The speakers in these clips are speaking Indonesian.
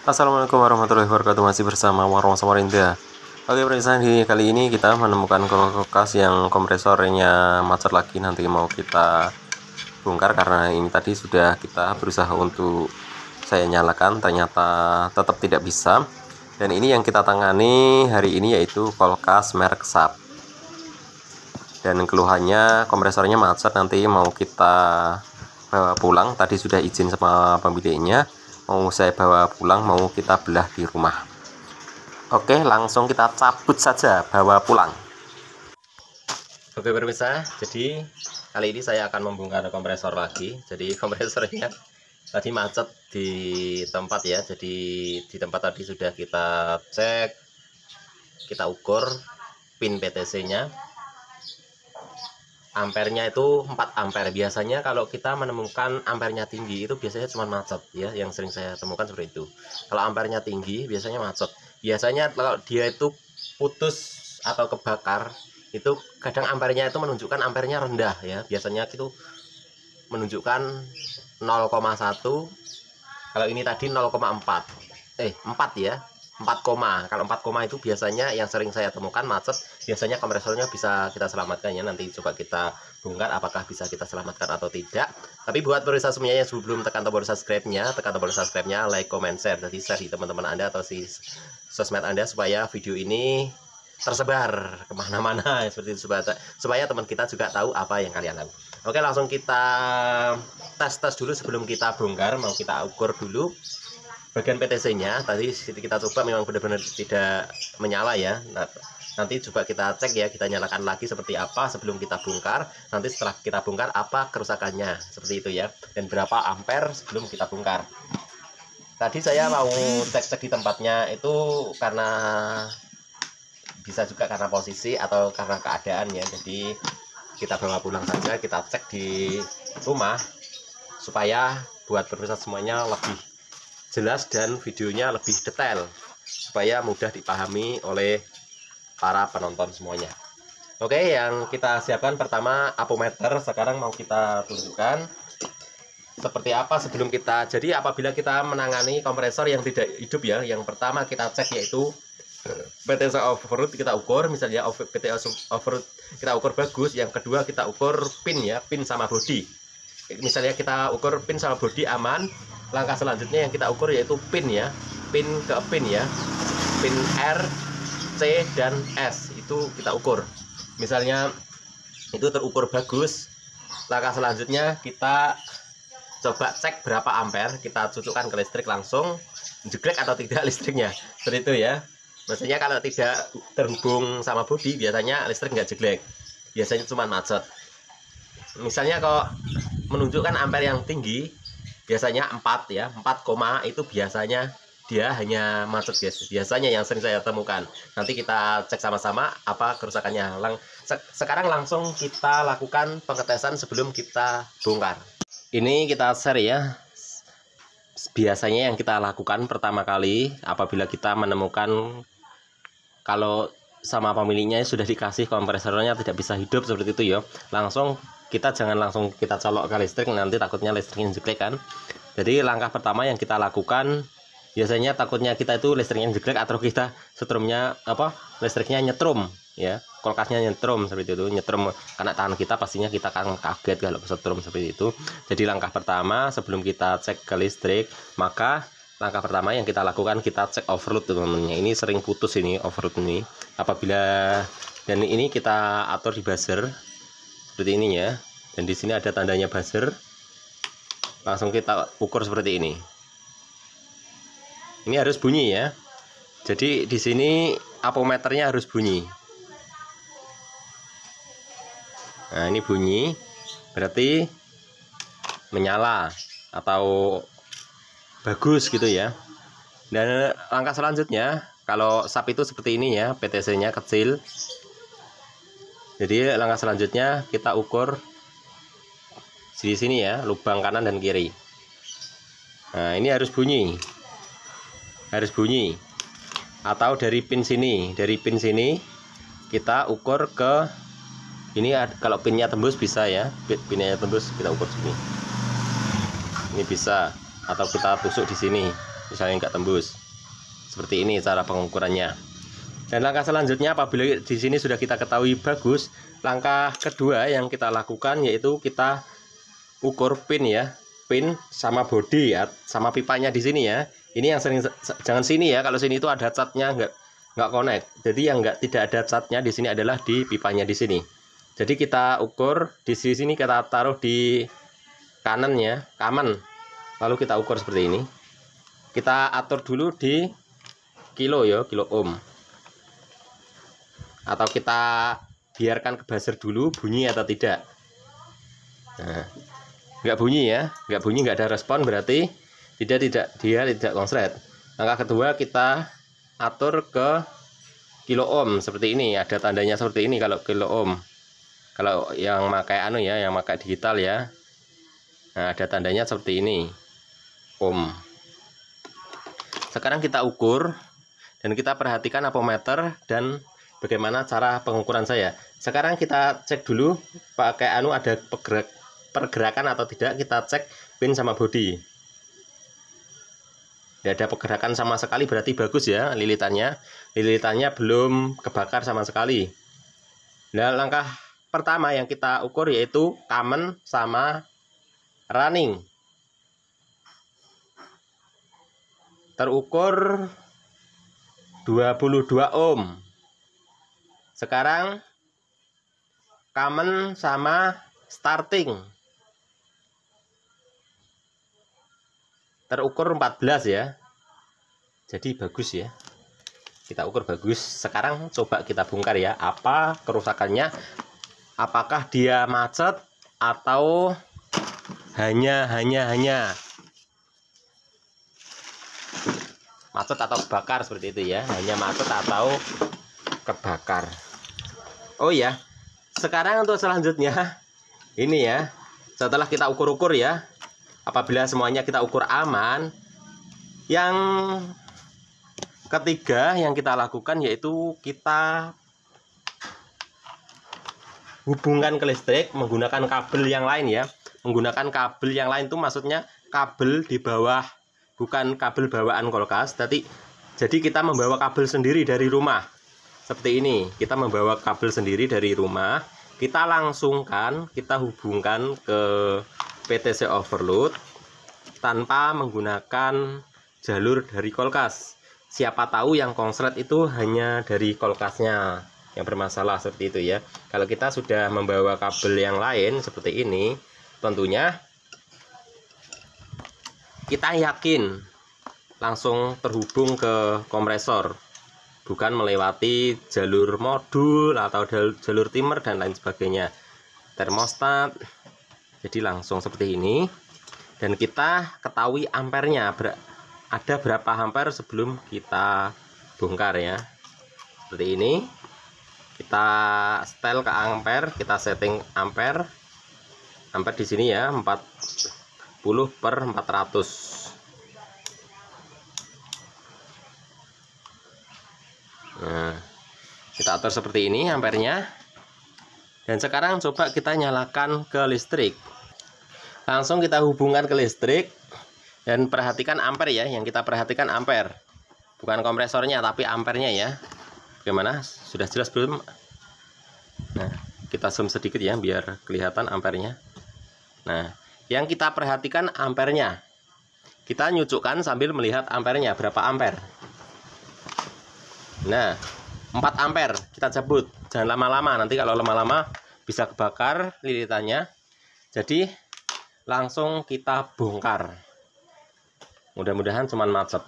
Assalamualaikum warahmatullahi wabarakatuh. Masih bersama Warung Samarinda. Oke pemirsa, kali ini kita menemukan kulkas yang kompresornya macet lagi. Nanti mau kita bongkar karena ini tadi sudah kita berusaha untuk saya nyalakan, ternyata tetap tidak bisa. Dan ini yang kita tangani hari ini yaitu kulkas merek SAP. Dan keluhannya kompresornya macet, nanti mau kita bawa pulang. Tadi sudah izin sama pemiliknya, mau saya bawa pulang, mau kita belah di rumah. Oke, langsung kita cabut saja, bawa pulang. Oke pemirsa, jadi kali ini saya akan membongkar kompresor lagi. Jadi kompresornya tadi macet di tempat ya. Jadi di tempat tadi sudah kita cek, kita ukur pin PTC-nya. Ampernya itu 4 ampere. Biasanya kalau kita menemukan ampernya tinggi itu biasanya cuma macet ya, yang sering saya temukan seperti itu. Kalau ampernya tinggi biasanya macet. Biasanya kalau dia itu putus atau kebakar, itu kadang ampernya itu menunjukkan ampernya rendah ya. Biasanya itu menunjukkan 0,1. Kalau ini tadi 0,4. 4 ya. 4, kalau 4, itu biasanya yang sering saya temukan macet. Biasanya kompresornya bisa kita selamatkan ya. Nanti coba kita bongkar apakah bisa kita selamatkan atau tidak. Tapi buat pemirsa semuanya, sebelum tekan tombol subscribe-nya, like, comment, share. Jadi share di teman-teman Anda atau si sosmed Anda supaya video ini tersebar kemana-mana seperti itu, supaya teman kita juga tahu apa yang kalian tahu. Oke, langsung kita tes dulu sebelum kita bongkar. Mau kita ukur dulu bagian PTC-nya. Tadi kita coba memang benar-benar tidak menyala ya. Nah, nanti coba kita cek ya, kita nyalakan lagi seperti apa sebelum kita bongkar. Nanti setelah kita bongkar apa kerusakannya, seperti itu ya. Dan berapa ampere sebelum kita bongkar. Tadi saya mau cek di tempatnya itu karena bisa juga karena posisi atau karena keadaan ya. Jadi kita bawa pulang saja, kita cek di rumah supaya buat pemirsa semuanya lebih jelas dan videonya lebih detail supaya mudah dipahami oleh para penonton semuanya. Oke, yang kita siapkan pertama apometer. Sekarang mau kita tunjukkan seperti apa sebelum kita. Jadi apabila kita menangani kompresor yang tidak hidup ya, yang pertama kita cek yaitu PTC overload, kita ukur. Misalnya PTC overload kita ukur bagus. Yang kedua kita ukur pin ya, pin sama bodi. Misalnya kita ukur pin sama bodi aman. Langkah selanjutnya yang kita ukur yaitu pin ya, pin ke pin ya, pin R, C, dan S itu kita ukur. Misalnya itu terukur bagus, langkah selanjutnya kita coba cek berapa ampere, kita cocokkan ke listrik langsung, jeglek atau tidak listriknya, seperti itu ya. Maksudnya kalau tidak terhubung sama bodi biasanya listrik nggak jeglek, biasanya cuma macet. Misalnya kalau menunjukkan ampere yang tinggi, biasanya 4 ya, 4, itu biasanya dia hanya macet guys. Biasanya yang sering saya temukan. Nanti kita cek sama-sama apa kerusakannya. Sekarang langsung kita lakukan pengetesan sebelum kita bongkar. Ini kita share ya. Biasanya yang kita lakukan pertama kali apabila kita menemukan kalau sama pemiliknya sudah dikasih kompresornya tidak bisa hidup seperti itu ya, langsung kita jangan langsung kita colok ke listrik, nanti takutnya listriknya jeglek kan. Jadi langkah pertama yang kita lakukan, biasanya takutnya kita itu listriknya jeglek atau kita setrumnya listriknya nyetrum ya, kulkasnya nyetrum seperti itu, nyetrum karena tangan kita pastinya kita akan kaget kalau setrum seperti itu. Jadi langkah pertama sebelum kita cek ke listrik, maka langkah pertama yang kita lakukan kita cek overload teman-teman. Ini sering putus ini overload ini. Apabila dan ini kita atur di buzzer seperti ini ya. Dan di sini ada tandanya buzzer. Langsung kita ukur seperti ini. Ini harus bunyi ya. Jadi di sini apometernya harus bunyi. Nah, ini bunyi berarti menyala atau bagus gitu ya. Dan langkah selanjutnya, kalau SAP itu seperti ini ya, PTC-nya kecil. Jadi langkah selanjutnya kita ukur di sini ya, lubang kanan dan kiri. Nah, ini harus bunyi. Harus bunyi. Atau dari pin sini, kita ukur ke ini. Kalau pinnya tembus bisa ya, pinnya tembus kita ukur sini. Ini bisa, atau kita tusuk di sini. misalnya nggak tembus. Seperti ini cara pengukurannya. Dan langkah selanjutnya, apabila di sini sudah kita ketahui bagus, langkah kedua yang kita lakukan yaitu kita ukur pin ya, pin sama bodi ya, sama pipanya di sini ya. Ini yang sering, jangan sini ya, kalau sini itu ada catnya nggak connect. Jadi yang tidak ada catnya di sini adalah di pipanya di sini. Jadi kita ukur di sini, kita taruh di kanannya, kanan. Lalu kita ukur seperti ini. Kita atur dulu di kilo ya, kilo ohm. Atau kita biarkan ke buzzer dulu bunyi atau tidak. Nah, nggak bunyi ya, nggak bunyi, nggak ada respon, berarti dia tidak konslet. Langkah kedua kita atur ke kilo ohm seperti ini, ada tandanya seperti ini kalau kilo ohm. Kalau yang pakai yang pakai digital ya, nah ada tandanya seperti ini, ohm. Sekarang kita ukur dan kita perhatikan apometer dan bagaimana cara pengukuran saya. Sekarang kita cek dulu pakai ada pergerakan atau tidak. Kita cek pin sama bodi. Tidak ada pergerakan sama sekali, berarti bagus ya lilitannya. Lilitannya belum kebakar sama sekali. Nah, langkah pertama yang kita ukur yaitu common sama running. Terukur 22 ohm. Sekarang common sama starting terukur 14 ya. Jadi bagus ya. Kita ukur bagus. Sekarang coba kita bongkar ya, apa kerusakannya. Apakah dia macet atau hanya macet atau kebakar seperti itu ya. Hanya macet atau kebakar. Oh ya, sekarang untuk selanjutnya ini ya, setelah kita ukur-ukur ya, apabila semuanya kita ukur aman, yang ketiga yang kita lakukan yaitu kita hubungkan ke listrik menggunakan kabel yang lain ya. Menggunakan kabel yang lain itu maksudnya kabel di bawah, bukan kabel bawaan kulkas. Jadi kita membawa kabel sendiri dari rumah. Seperti ini, kita membawa kabel sendiri dari rumah, kita langsungkan, kita hubungkan ke PTC overload tanpa menggunakan jalur dari kulkas. Siapa tahu yang konslet itu hanya dari kulkasnya yang bermasalah seperti itu ya. Kalau kita sudah membawa kabel yang lain seperti ini, tentunya kita yakin langsung terhubung ke kompresor, bukan melewati jalur modul atau jalur timer dan lain sebagainya, termostat. Jadi langsung seperti ini, dan kita ketahui ampernya ada berapa ampere sebelum kita bongkar ya. Seperti ini, kita setel ke ampere, kita setting ampere di sini ya, 40/400. Nah, kita atur seperti ini ampernya. Dan sekarang coba kita nyalakan ke listrik. Langsung kita hubungkan ke listrik. Dan perhatikan ampere ya. Yang kita perhatikan ampere, bukan kompresornya tapi ampernya ya. Bagaimana? Sudah jelas belum? Nah, kita zoom sedikit ya biar kelihatan ampernya. Nah, yang kita perhatikan ampernya. Kita nyucukkan sambil melihat ampernya, berapa ampere. Nah, 4 ampere kita cabut. Jangan lama-lama, nanti kalau lama-lama bisa kebakar lilitannya. Jadi langsung kita bongkar. Mudah-mudahan cuman macet.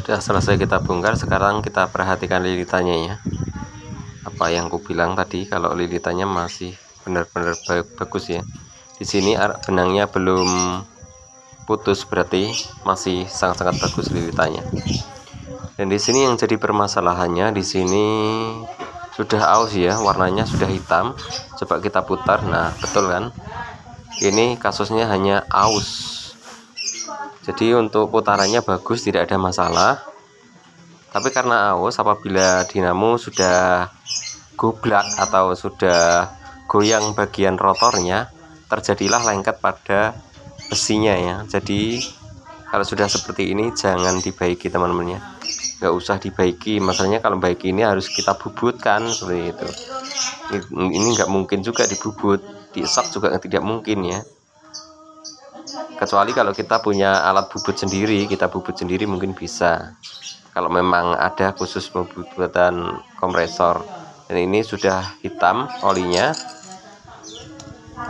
Sudah selesai kita bongkar, sekarang kita perhatikan lilitannya ya. Apa yang ku bilang tadi, kalau lilitannya masih benar-benar bagus ya. Di sini benangnya belum putus, berarti masih sangat-sangat bagus lilitannya. Dan di sini yang jadi permasalahannya, di sini sudah aus ya, warnanya sudah hitam. Coba kita putar, nah betul kan? Ini kasusnya hanya aus. Jadi untuk putarannya bagus, tidak ada masalah. Tapi karena aus, apabila dinamo sudah goblak atau sudah goyang bagian rotornya, terjadilah lengket pada besinya ya. Jadi kalau sudah seperti ini jangan dibaiki teman-teman ya, nggak usah dibaiki. Masalahnya kalau baiki ini harus kita bubutkan seperti itu. Ini nggak mungkin juga dibubut, di-shock juga tidak mungkin ya. Kecuali kalau kita punya alat bubut sendiri, kita bubut sendiri mungkin bisa. Kalau memang ada khusus pembuatan kompresor. Dan ini sudah hitam olinya,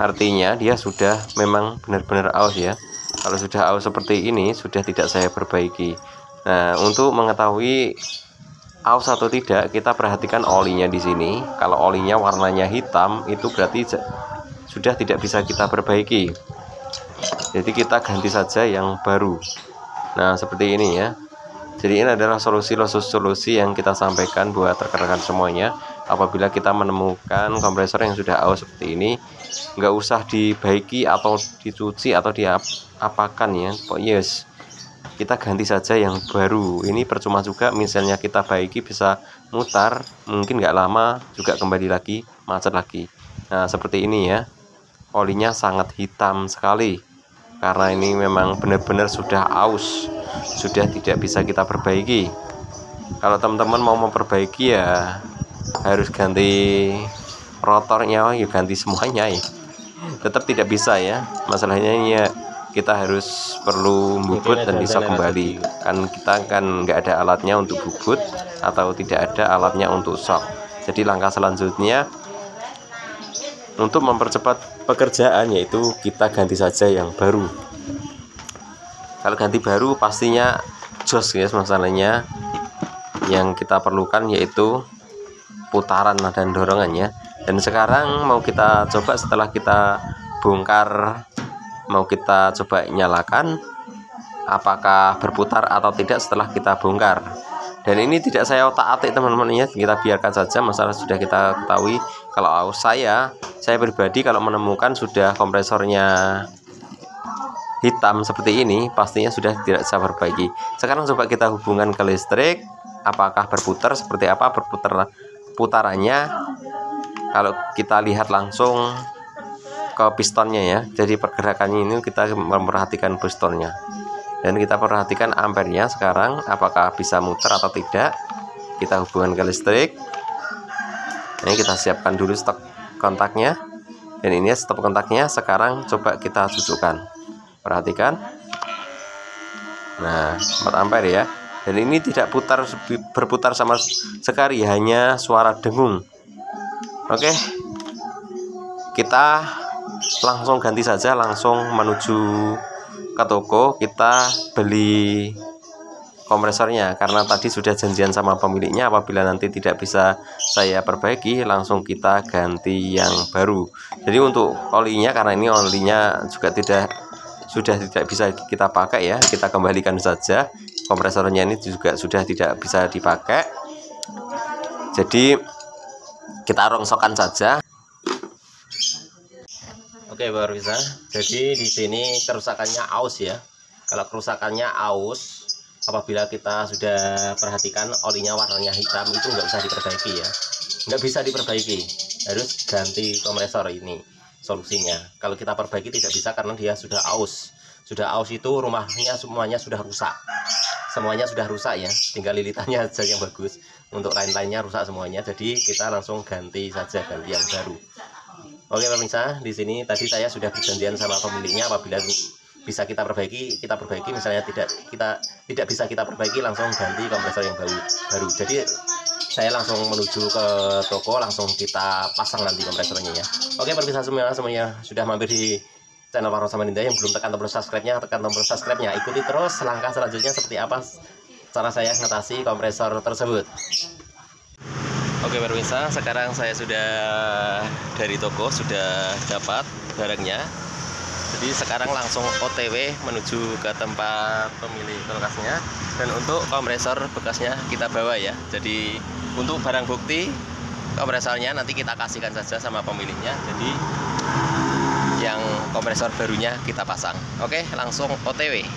artinya dia sudah memang benar-benar aus ya. Kalau sudah aus seperti ini sudah tidak saya perbaiki. Nah, untuk mengetahui aus atau tidak, kita perhatikan olinya di sini. Kalau olinya warnanya hitam, itu berarti sudah tidak bisa kita perbaiki. Jadi kita ganti saja yang baru. Nah, seperti ini ya. Jadi ini adalah solusi yang kita sampaikan buat rekan-rekan semuanya. Apabila kita menemukan kompresor yang sudah aus seperti ini, nggak usah dibaiki atau dicuci atau diapakan ya. Yes, kita ganti saja yang baru. Ini percuma juga, misalnya kita baiki bisa mutar, mungkin nggak lama juga kembali lagi macet lagi. Nah, seperti ini ya. Olinya sangat hitam sekali karena ini memang benar-benar sudah aus, sudah tidak bisa kita perbaiki. Kalau teman-teman mau memperbaiki ya harus ganti rotornya, ya ganti semuanya ya. Tetap tidak bisa ya, masalahnya ya kita harus perlu bubut dan bisa kembali. Kan kita kan nggak ada alatnya untuk bubut atau tidak ada alatnya untuk shock. Jadi langkah selanjutnya untuk mempercepat pekerjaan yaitu kita ganti saja yang baru. Kalau ganti baru pastinya jos guys. Masalahnya yang kita perlukan yaitu putaran dan dorongannya. Dan sekarang mau kita coba, setelah kita bongkar, mau kita coba nyalakan apakah berputar atau tidak setelah kita bongkar. Dan ini tidak saya otak-atik teman-teman ya, kita biarkan saja. Masalah sudah kita ketahui. Kalau saya pribadi kalau menemukan sudah kompresornya hitam seperti ini, pastinya sudah tidak bisa perbaiki. Sekarang coba kita hubungkan ke listrik, apakah berputar, seperti apa putarannya. Kalau kita lihat langsung ke pistonnya ya, jadi pergerakannya ini kita memperhatikan pistonnya. Dan kita perhatikan ampernya sekarang apakah bisa muter atau tidak. Kita hubungkan ke listrik. Ini kita siapkan dulu stop kontaknya. Dan ini stop kontaknya. Sekarang coba kita cocokkan. Perhatikan. Nah, 4 ampere ya. Dan ini tidak berputar sama sekali, hanya suara dengung. Oke. Kita langsung ganti saja, langsung menuju ke toko kita beli kompresornya, karena tadi sudah janjian sama pemiliknya apabila nanti tidak bisa saya perbaiki langsung kita ganti yang baru. Jadi untuk olinya, karena ini olinya juga sudah tidak bisa kita pakai ya, kita kembalikan saja. Kompresornya ini juga sudah tidak bisa dipakai, jadi kita rongsokkan saja. Oke, baru bisa. Jadi di sini kerusakannya aus ya. Kalau kerusakannya aus, apabila kita sudah perhatikan olinya warnanya hitam, itu nggak usah diperbaiki ya. Nggak bisa diperbaiki, harus ganti kompresor. Ini solusinya. Kalau kita perbaiki tidak bisa karena dia sudah aus. Sudah aus itu rumahnya semuanya sudah rusak. Semuanya sudah rusak ya. Tinggal lilitannya saja yang bagus. Untuk lain-lainnya rusak semuanya. Jadi kita langsung ganti saja, ganti yang baru. Oke pemirsa, di sini tadi saya sudah berjanjian sama pemiliknya apabila bisa kita perbaiki, misalnya tidak bisa kita perbaiki, langsung ganti kompresor yang baru. Jadi saya langsung menuju ke toko, langsung kita pasang nanti kompresornya ya. Oke pemirsa semuanya sudah mampir di channel Warno Samarinda, yang belum tekan tombol subscribe-nya, tekan tombol subscribe-nya. Ikuti terus langkah selanjutnya seperti apa cara saya ngatasi kompresor tersebut. Oke pemirsa, sekarang saya sudah dari toko, sudah dapat barangnya. Jadi sekarang langsung OTW menuju ke tempat pemilik kulkasnya. Dan untuk kompresor bekasnya kita bawa ya. Jadi untuk barang bukti kompresornya nanti kita kasihkan saja sama pemiliknya. Jadi yang kompresor barunya kita pasang. Oke, langsung OTW.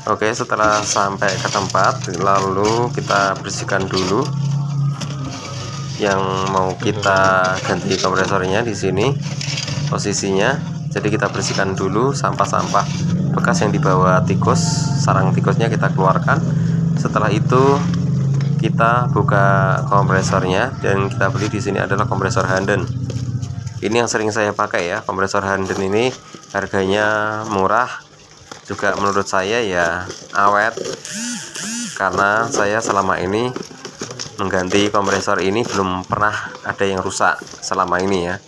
Oke, setelah sampai ke tempat, lalu kita bersihkan dulu yang mau kita ganti kompresornya di sini posisinya. Jadi kita bersihkan dulu sampah-sampah bekas yang dibawa tikus, sarang tikusnya kita keluarkan. Setelah itu kita buka kompresornya dan kita beli di sini adalah kompresor Handen. Ini yang sering saya pakai ya, kompresor Handen ini harganya murah, juga menurut saya ya awet. Karena saya selama ini mengganti kompresor ini belum pernah ada yang rusak selama ini ya.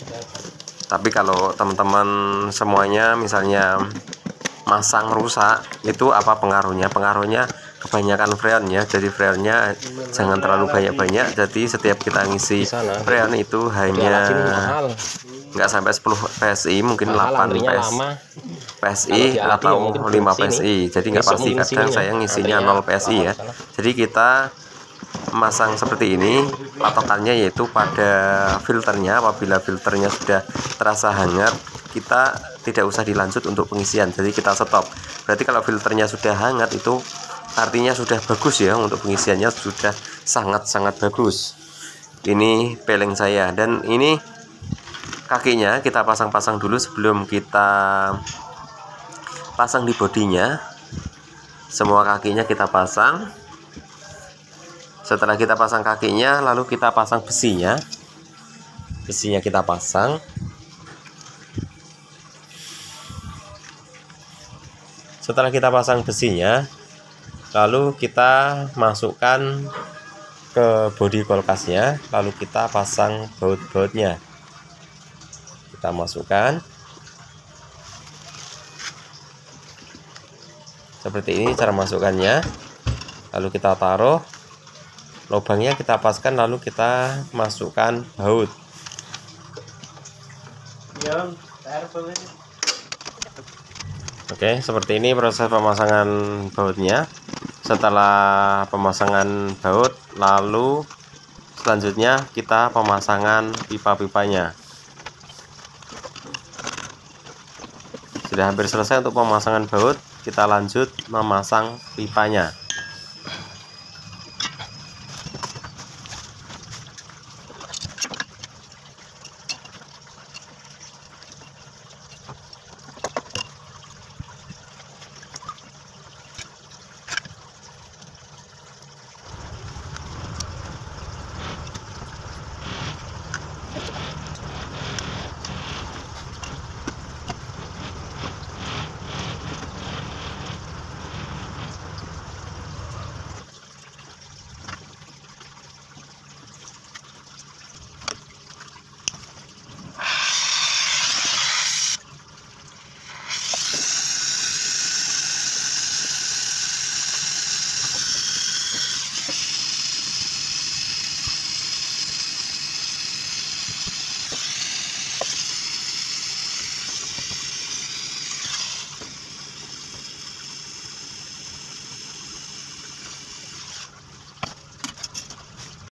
Tapi kalau teman-teman semuanya misalnya masang rusak, itu apa pengaruhnya? Pengaruhnya kebanyakan freon ya. Jadi freonnya jangan terlalu banyak-banyak. Jadi setiap kita ngisi freon itu hanya nggak sampai 10 PSI, mungkin 8 PSI atau 5 PSI. Jadi nggak pasti, kadang saya ngisinya 0 PSI ya. Jadi kita memasang seperti ini, patokannya yaitu pada filternya. Apabila filternya sudah terasa hangat, kita tidak usah dilanjut untuk pengisian, jadi kita stop. Berarti kalau filternya sudah hangat itu artinya sudah bagus ya, untuk pengisiannya sudah sangat-sangat bagus. Ini peleng saya, dan ini kakinya kita pasang-pasang dulu sebelum kita pasang di bodinya. Semua kakinya kita pasang. Setelah kita pasang kakinya, lalu kita pasang besinya. Besinya kita pasang. Setelah kita pasang besinya, lalu kita masukkan ke bodi kulkasnya, lalu kita pasang baut-bautnya. Kita masukkan. Seperti ini cara masukkannya. Lalu kita taruh. Lubangnya kita paskan, lalu kita masukkan baut. Oke, seperti ini proses pemasangan bautnya. Setelah pemasangan baut, lalu selanjutnya kita pemasangan pipa-pipanya. Sudah hampir selesai untuk pemasangan baut, kita lanjut memasang pipanya.